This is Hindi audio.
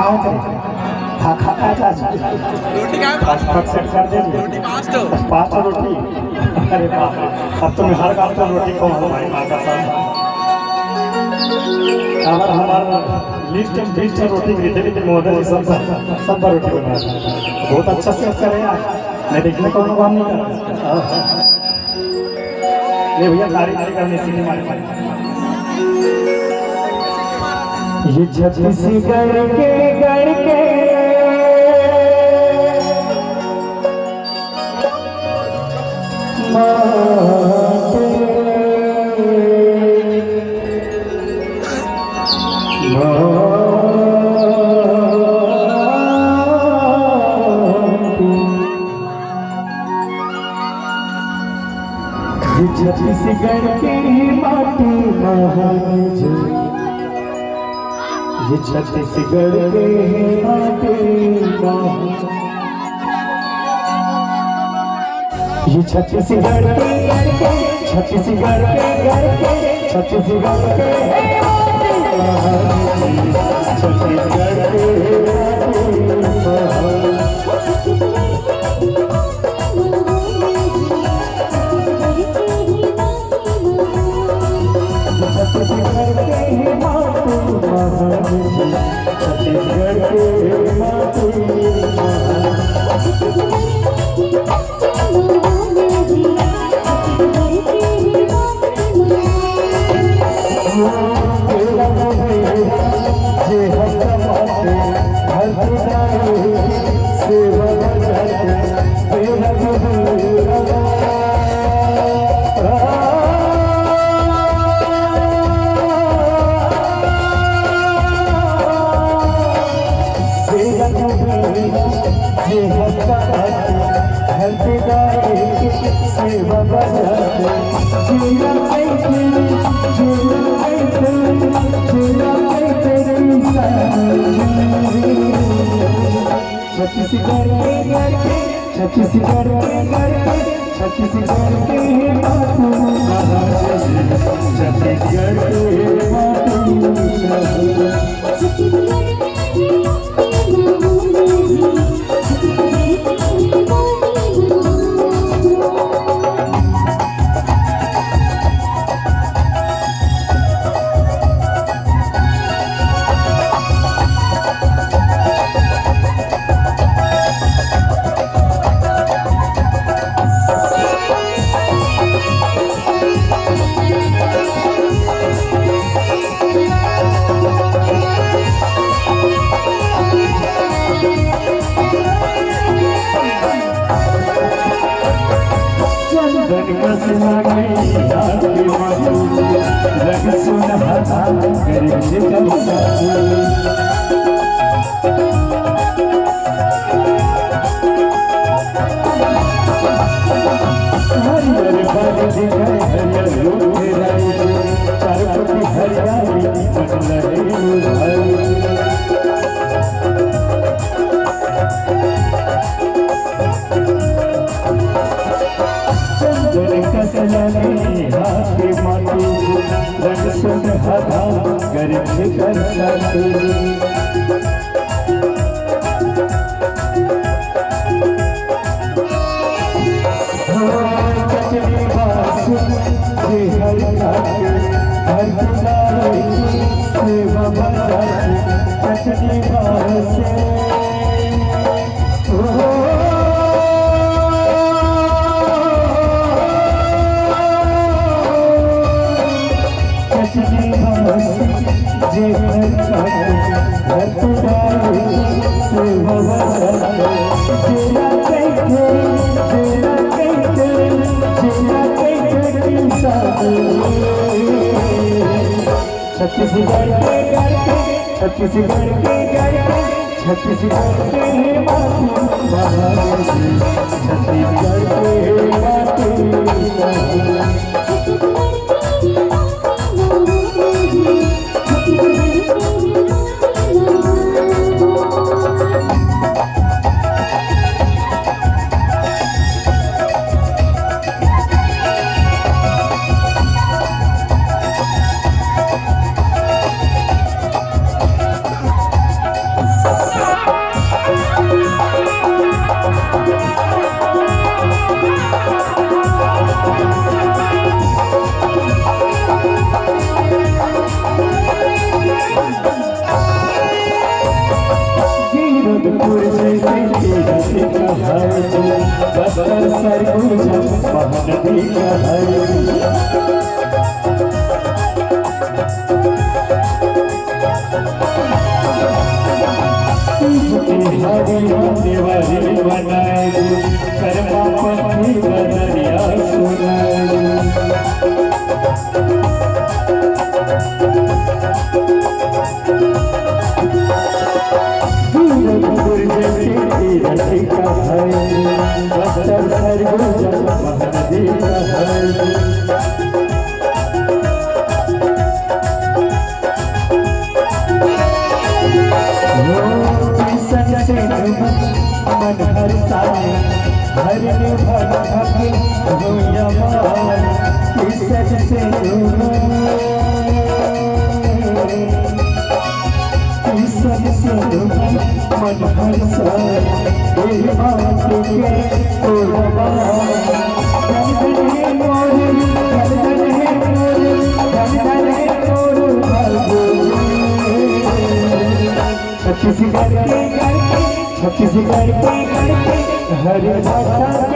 खाओ करे खा खा खा जा रोटी का फट सेट कर दे रोटी पाँच तो बस 5 रोटी। अरे बाप रे, अब तो मैं हर काम पर रोटी खाऊं भाई माँ का साथ। अगर हमारा लिस्ट में 20 रोटी खरीदे लेकिन महोदय सब पर रोटी बना बहुत अच्छा से करे यार। मैं देखने को काम नहीं कर ले भैया, तारीफ करने से नहीं मारे। ये छत्तीसगढ़ के गढ़ के छत्तीसगढ़ के माटी महाराज, ये छत्तीसगढ़ के माटी महाराज, ये छत्तीसगढ़ के छत्तीसगढ़ के छत्तीसगढ़ के छत्तीसगढ़ के छत्तीसगढ़ के छत्तीसगढ़ के मातू महाराज, छत्तीसगढ़ के गोरखपुर जैसे तेरा टिका है बस्तर सरगुजा महानदी का है हरी देवारी बनाए कर्मा पत्नी बदरिया सुनाए गोरखपुर जैसे तेरा टिका है बस्तर सरगुजा महानदी का है मन हर साए हर निर्भर भक्ति हो यमान किसज से किसज से मन हर साए ये बात के तोड़वा गंगन है मोरे गंगन है मोरे गंगन है मोरे छत्तीसगढ़ के छत्तीसगढ़ के हरे माता